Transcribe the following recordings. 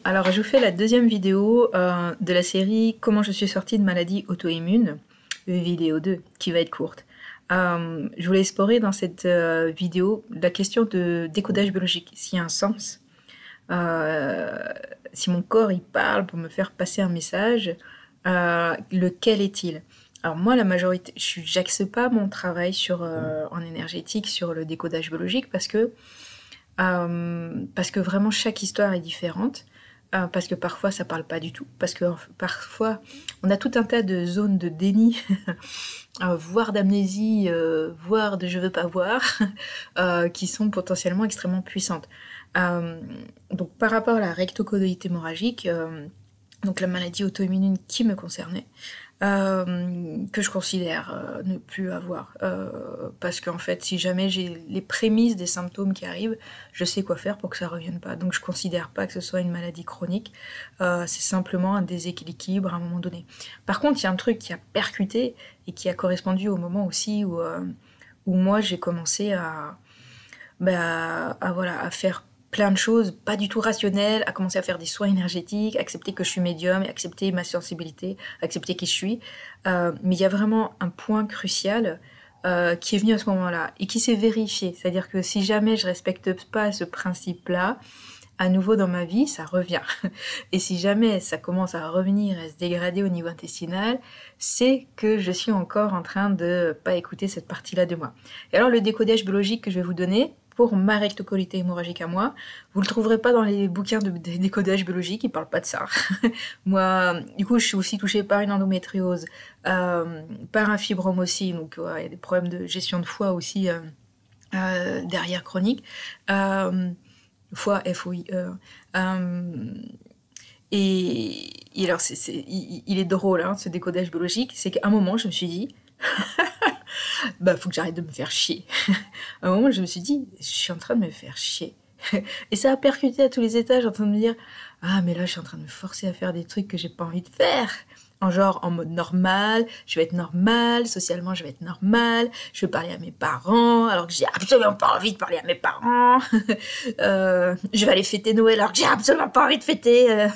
Alors, je vous fais la deuxième vidéo de la série Comment je suis sortie de maladie auto-immune, vidéo 2, qui va être courte. Je voulais explorer dans cette vidéo la question de décodage biologique, s'il y a un sens, euh, si mon corps il parle pour me faire passer un message, lequel est-il? Alors moi, la majorité, j'axe pas mon travail en énergétique sur le décodage biologique parce que vraiment chaque histoire est différente, parce que parfois ça parle pas du tout, parce que parfois on a tout un tas de zones de déni, voire d'amnésie, voire de je veux pas voir, qui sont potentiellement extrêmement puissantes. Euh, donc par rapport à la rectocolite hémorragique, donc la maladie auto-immune qui me concernait, que je considère ne plus avoir. Parce qu'en fait, si jamais j'ai les prémices des symptômes qui arrivent, je sais quoi faire pour que ça ne revienne pas. Donc je considère pas que ce soit une maladie chronique, c'est simplement un déséquilibre à un moment donné. Par contre, il y a un truc qui a percuté et qui a correspondu au moment aussi où moi j'ai commencé à faire plein de choses pas du tout rationnelles, à commencer à faire des soins énergétiques, accepter que je suis médium, accepter ma sensibilité, accepter qui je suis. Mais il y a vraiment un point crucial qui est venu à ce moment-là et qui s'est vérifié. C'est-à-dire que si jamais je respecte pas ce principe-là, à nouveau dans ma vie, ça revient. Et si jamais ça commence à revenir et à se dégrader au niveau intestinal, c'est que je suis encore en train de pas écouter cette partie-là de moi. Et alors le décodage biologique que je vais vous donner pour ma rectocolite hémorragique à moi, vous le trouverez pas dans les bouquins de décodage biologique, ils parlent pas de ça. Moi, du coup, je suis aussi touchée par une endométriose, par un fibrome aussi, donc il y a des problèmes de gestion de foie aussi derrière chronique. Foie, F-O-I-E. Et alors, il est drôle, hein, ce décodage biologique, c'est qu'à un moment, je me suis dit, bah, faut que j'arrête de me faire chier. À un moment, je me suis dit, je suis en train de me faire chier. Et ça a percuté à tous les étages, en train de me dire, ah, mais là, je suis en train de me forcer à faire des trucs que j'ai pas envie de faire. En mode normal, je vais être normal, socialement je vais être normal, je vais parler à mes parents alors que j'ai absolument pas envie de parler à mes parents. Je vais aller fêter Noël alors que j'ai absolument pas envie de fêter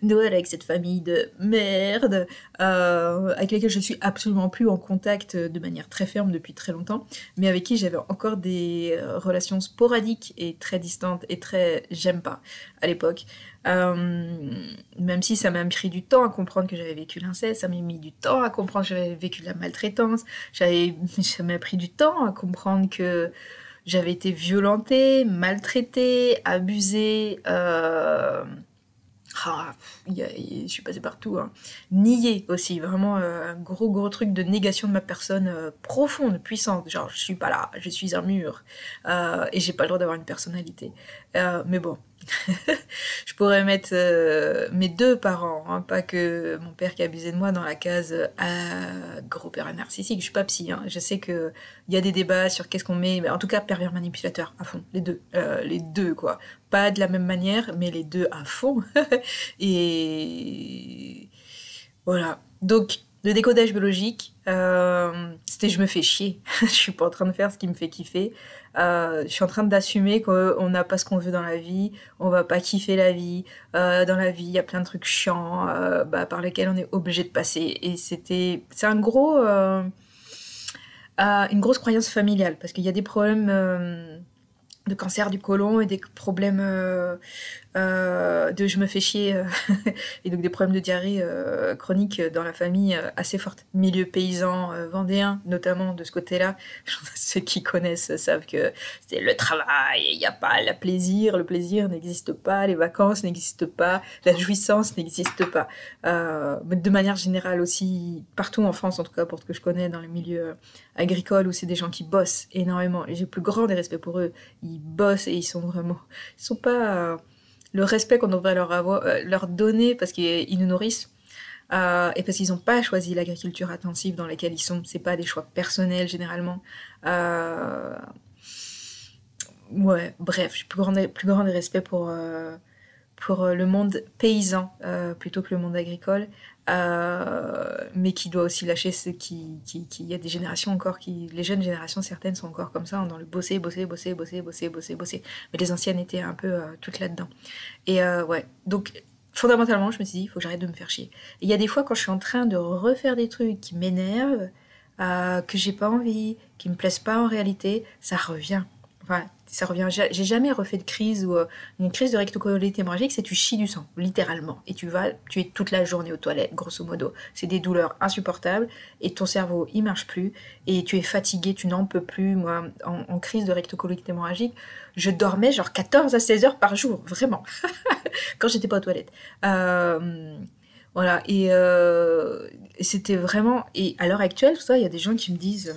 Noël avec cette famille de merde, avec lesquels je suis absolument plus en contact de manière très ferme depuis très longtemps, mais avec qui j'avais encore des relations sporadiques et très distantes et très j'aime pas à l'époque. Même si ça m'a pris du temps à comprendre que j'avais vécu l'inceste, ça m'a mis du temps à comprendre que j'avais vécu de la maltraitance, ça m'a pris du temps à comprendre que j'avais été violentée, maltraitée, abusée, je suis passée partout, hein. Niée aussi, vraiment un gros truc de négation de ma personne profonde, puissante, genre je suis pas là, je suis un mur, et j'ai pas le droit d'avoir une personnalité. Mais bon, je pourrais mettre mes deux parents, hein, pas que mon père qui abusait de moi dans la case gros-père narcissique. Je suis pas psy, hein. Je sais qu'il y a des débats sur qu'est-ce qu'on met, mais en tout cas pervers manipulateur à fond, les deux quoi. Pas de la même manière, mais les deux à fond. Et voilà. Donc le décodage biologique, c'était je me fais chier. Je suis pas en train de faire ce qui me fait kiffer. Je suis en train d'assumer qu'on n'a pas ce qu'on veut dans la vie, on va pas kiffer la vie. Dans la vie, il y a plein de trucs chiants par lesquels on est obligé de passer. Et c'est une grosse croyance familiale parce qu'il y a des problèmes de cancer du côlon et des problèmes de je me fais chier et donc des problèmes de diarrhée chronique dans la famille assez forte. Milieu paysan vendéen, notamment de ce côté-là. Ceux qui connaissent savent que c'est le travail, il n'y a pas le plaisir n'existe pas, les vacances n'existent pas, la jouissance n'existe pas. Mais de manière générale aussi, partout en France en tout cas, pour ce que je connais dans le milieu agricole où c'est des gens qui bossent énormément et j'ai le plus grand des respects pour eux. Ils bossent et ils sont pas le respect qu'on devrait leur donner parce qu'ils nous nourrissent et parce qu'ils n'ont pas choisi l'agriculture intensive dans laquelle ils sont. C'est pas des choix personnels généralement. Ouais, bref, j'ai plus grand des respects pour le monde paysan plutôt que le monde agricole, mais qui doit aussi lâcher ce qui y a des générations encore les jeunes générations certaines sont encore comme ça, hein, dans le bosser, bosser, bosser, bosser, bosser, bosser, bosser. Mais les anciennes étaient un peu toutes là-dedans. Et ouais, donc fondamentalement, je me suis dit, il faut que j'arrête de me faire chier. Et il y a des fois quand je suis en train de refaire des trucs qui m'énervent, que j'ai pas envie, qui me plaisent pas en réalité, ça revient. Enfin, ça revient. J'ai jamais refait de crise ou une crise de rectocolite hémorragique, c'est tu chies du sang, littéralement. Et tu es toute la journée aux toilettes, grosso modo. C'est des douleurs insupportables et ton cerveau, il marche plus et tu es fatigué, tu n'en peux plus. Moi, en crise de rectocolite hémorragique, je dormais genre 14 à 16 heures par jour, vraiment, quand j'étais pas aux toilettes. Voilà, et c'était vraiment... Et à l'heure actuelle, tout ça, il y a des gens qui me disent...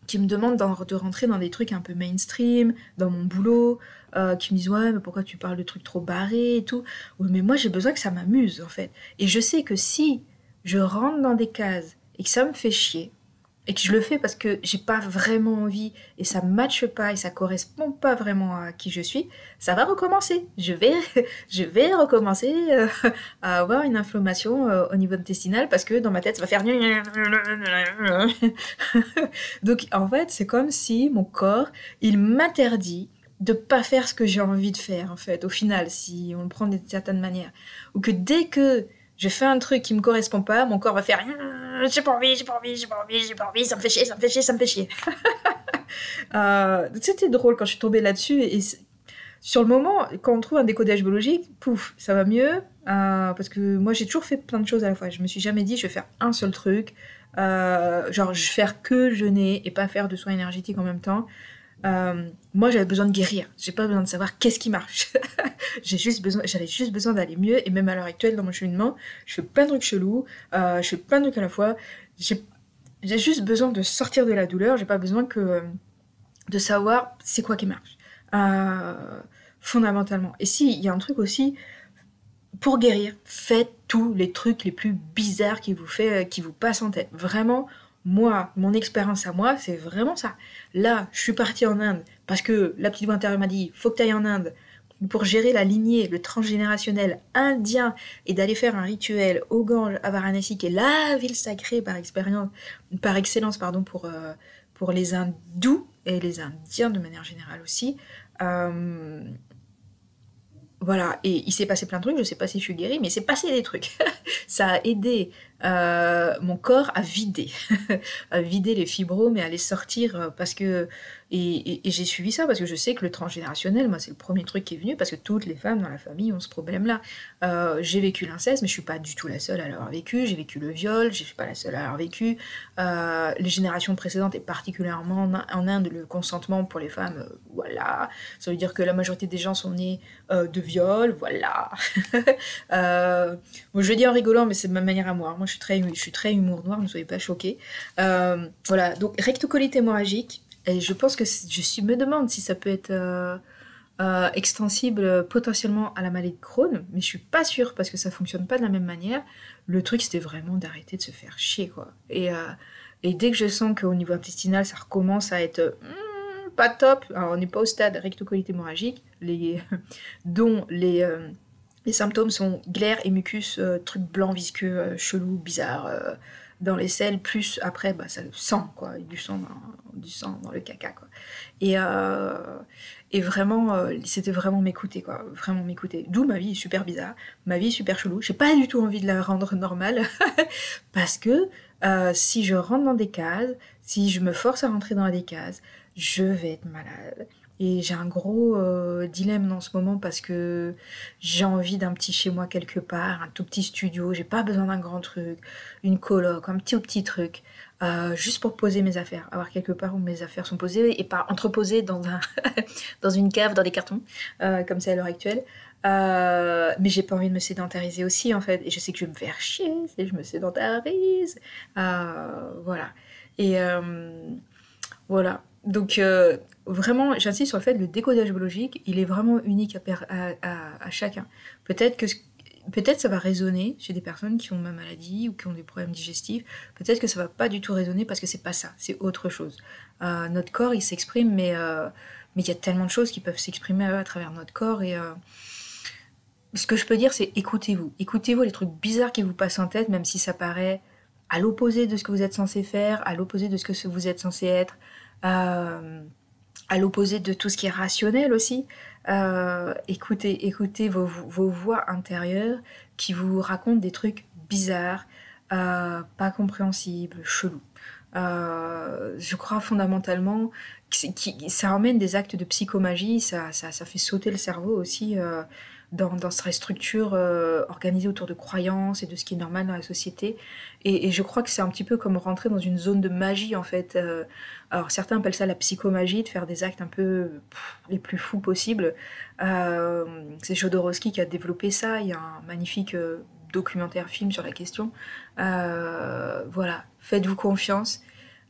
qui me demandent de rentrer dans des trucs un peu mainstream, dans mon boulot, qui me disent « Ouais, mais pourquoi tu parles de trucs trop barrés et tout ?» Oui, mais moi, j'ai besoin que ça m'amuse, en fait. Et je sais que si je rentre dans des cases et que ça me fait chier, et que je le fais parce que j'ai pas vraiment envie, et ça ne matche pas, et ça correspond pas vraiment à qui je suis, ça va recommencer. Je vais recommencer à avoir une inflammation au niveau intestinal, parce que dans ma tête, ça va faire... Donc, en fait, c'est comme si mon corps, il m'interdit de pas faire ce que j'ai envie de faire, en fait, au final, si on le prend d'une certaine manière. Ou que dès que je fais un truc qui me correspond pas, mon corps va faire j'ai pas envie, j'ai pas envie, j'ai pas envie, j'ai pas envie, ça me fait chier, ça me fait chier, ça me fait chier. C'était drôle quand je suis tombée là-dessus, et sur le moment, quand on trouve un décodage biologique, pouf, ça va mieux, parce que moi j'ai toujours fait plein de choses à la fois. Je me suis jamais dit je vais faire un seul truc, genre je vais faire que jeûner et pas faire de soins énergétiques en même temps. Moi j'avais besoin de guérir, j'ai pas besoin de savoir qu'est-ce qui marche. J'avais juste besoin d'aller mieux, et même à l'heure actuelle dans mon cheminement, je fais plein de trucs chelous, je fais plein de trucs à la fois. J'ai juste besoin de sortir de la douleur, j'ai pas besoin de savoir c'est quoi qui marche. Fondamentalement. Et si, il y a un truc aussi, pour guérir, faites tous les trucs les plus bizarres qui vous passent en tête. Vraiment, moi, mon expérience à moi, c'est vraiment ça. Là, je suis partie en Inde parce que la petite voix intérieure m'a dit faut que tu ailles en Inde pour gérer la lignée, le transgénérationnel indien, et d'aller faire un rituel au Gange, à Varanasi, qui est la ville sacrée par excellence, pardon, pour les hindous et les indiens de manière générale aussi. Voilà, et il s'est passé plein de trucs, je sais pas si je suis guérie, mais il s'est passé des trucs. Ça a aidé mon corps à vider, à vider les fibromes et à les sortir, parce que... Et j'ai suivi ça parce que je sais que le transgénérationnel, moi, c'est le premier truc qui est venu, parce que toutes les femmes dans la famille ont ce problème-là. J'ai vécu l'inceste, mais je suis pas du tout la seule à l'avoir vécu. J'ai vécu le viol, je suis pas la seule à l'avoir vécu. Les générations précédentes, et particulièrement en Inde, le consentement pour les femmes, voilà. Ça veut dire que la majorité des gens sont nés de viol, voilà. Bon, je le dis en rigolant, mais c'est de ma manière à moi. Moi, je suis très humour noir, ne soyez pas choqués. Voilà, donc rectocolite hémorragique. Et je pense que me demande si ça peut être extensible potentiellement à la maladie de Crohn, mais je suis pas sûre parce que ça fonctionne pas de la même manière. Le truc, c'était vraiment d'arrêter de se faire chier, quoi. Et dès que je sens qu'au niveau intestinal, ça recommence à être pas top, alors on n'est pas au stade rectocolite hémorragique, dont les symptômes sont glaire et mucus, trucs blancs, visqueux, chelous, bizarres, dans les selles, plus après, bah, ça sent, quoi, du sang dans le caca, quoi. Et vraiment, c'était vraiment m'écouter, quoi, vraiment m'écouter. D'où ma vie est super bizarre, ma vie est super chelou, j'ai pas du tout envie de la rendre normale, parce que si je rentre dans des cases, si je me force à rentrer dans des cases, je vais être malade. Et j'ai un gros dilemme en ce moment parce que j'ai envie d'un petit chez moi quelque part, un tout petit studio, j'ai pas besoin d'un grand truc, une coloc, un petit truc, juste pour poser mes affaires, avoir quelque part où mes affaires sont posées et pas entreposées dans dans une cave, dans des cartons, comme c'est à l'heure actuelle. Mais j'ai pas envie de me sédentariser aussi, en fait, et je sais que je vais me faire chier si je me sédentarise. Voilà. Et voilà. Donc, vraiment, j'insiste sur le fait que le décodage biologique, il est vraiment unique à chacun. Peut-être ça va résonner chez des personnes qui ont ma maladie ou qui ont des problèmes digestifs. Peut-être que ça va pas du tout résonner parce que c'est pas ça, c'est autre chose. Notre corps, il s'exprime, mais il y a tellement de choses qui peuvent s'exprimer à travers notre corps, et ce que je peux dire, c'est écoutez-vous. Écoutez-vous les trucs bizarres qui vous passent en tête, même si ça paraît à l'opposé de ce que vous êtes censé faire, à l'opposé de ce que vous êtes censé être, à l'opposé de tout ce qui est rationnel aussi. Écoutez vos voix intérieures qui vous racontent des trucs bizarres, pas compréhensibles, chelous. Je crois fondamentalement que ça emmène des actes de psychomagie, ça fait sauter le cerveau aussi dans cette structure organisée autour de croyances et de ce qui est normal dans la société. Et je crois que c'est un petit peu comme rentrer dans une zone de magie en fait. Alors certains appellent ça la psychomagie, de faire des actes un peu les plus fous possibles. C'est Jodorowsky qui a développé ça, il y a un magnifique documentaire film sur la question. Voilà, faites-vous confiance.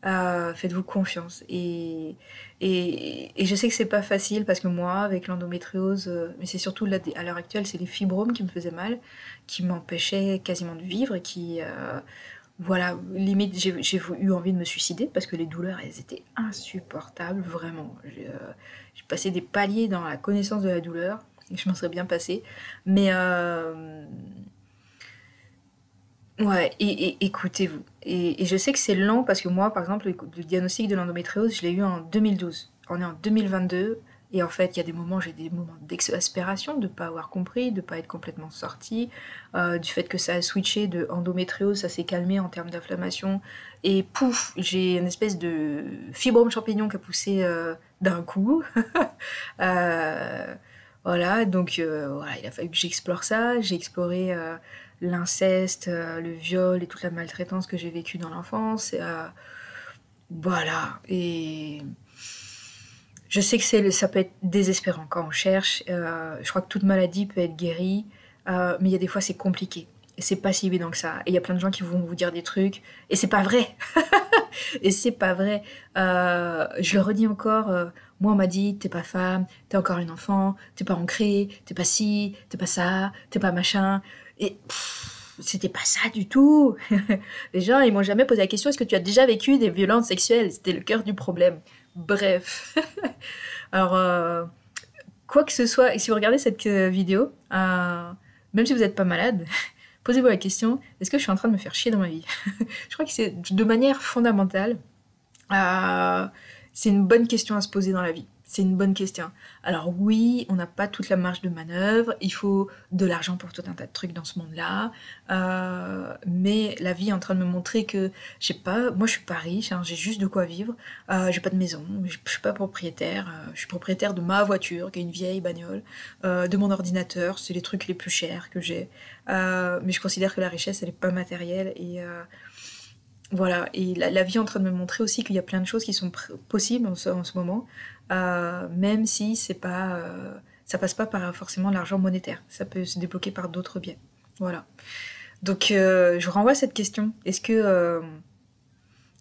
Faites-vous confiance. Et je sais que c'est pas facile parce que moi, avec l'endométriose, mais c'est surtout là, à l'heure actuelle, c'est les fibromes qui me faisaient mal, qui m'empêchaient quasiment de vivre et qui, voilà, limite, j'ai eu envie de me suicider parce que les douleurs, elles étaient insupportables, vraiment. J'ai passé des paliers dans la connaissance de la douleur et je m'en serais bien passée. Mais ouais, et écoutez-vous. Et je sais que c'est lent parce que moi, par exemple, le diagnostic de l'endométriose, je l'ai eu en 2012. On est en 2022 et en fait, il y a des moments, j'ai des moments d'exaspération de ne pas avoir compris, de ne pas être complètement sortie, du fait que ça a switché de endométriose, ça s'est calmé en termes d'inflammation et pouf, j'ai une espèce de fibrome champignon qui a poussé d'un coup. Euh, voilà, donc voilà, il a fallu que j'explore ça. J'ai exploré l'inceste, le viol et toute la maltraitance que j'ai vécue dans l'enfance. Voilà, et je sais que ça peut être désespérant quand on cherche. Je crois que toute maladie peut être guérie, mais il y a des fois c'est compliqué. Et c'est pas si évident que ça. Et il y a plein de gens qui vont vous dire des trucs, et c'est pas vrai. Et c'est pas vrai. Je le redis encore, moi on m'a dit, t'es pas femme, t'es encore une enfant, t'es pas ancrée, t'es pas ci, t'es pas ça, t'es pas machin. Et c'était pas ça du tout. Les gens, ils m'ont jamais posé la question, est-ce que tu as déjà vécu des violences sexuelles? C'était le cœur du problème. Bref. Alors, quoi que ce soit, et si vous regardez cette vidéo, même si vous n'êtes pas malade, posez-vous la question, est-ce que je suis en train de me faire chier dans ma vie? Je crois que c'est de manière fondamentale, c'est une bonne question à se poser dans la vie. C'est une bonne question. Alors oui, on n'a pas toute la marge de manœuvre, il faut de l'argent pour tout un tas de trucs dans ce monde-là, mais la vie est en train de me montrer que moi je suis pas riche, hein, j'ai juste de quoi vivre, j'ai pas de maison, je suis pas propriétaire, je suis propriétaire de ma voiture, qui est une vieille bagnole, de mon ordinateur, c'est les trucs les plus chers que j'ai, mais je considère que la richesse elle est pas matérielle et voilà, et la vie est en train de me montrer aussi qu'il y a plein de choses qui sont possibles en ce moment, même si c'est pas, ça passe pas par forcément l'argent monétaire. Ça peut se débloquer par d'autres biais. Voilà. Donc je vous renvoie à cette question. Est-ce que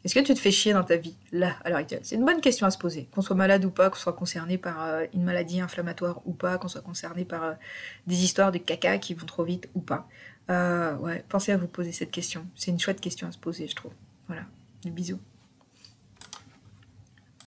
tu te fais chier dans ta vie, là, à l'heure actuelle? C'est une bonne question à se poser. Qu'on soit malade ou pas, qu'on soit concerné par une maladie inflammatoire ou pas, qu'on soit concerné par des histoires de caca qui vont trop vite ou pas. Ouais, pensez à vous poser cette question. C'est une chouette question à se poser, je trouve. Voilà, des bisous.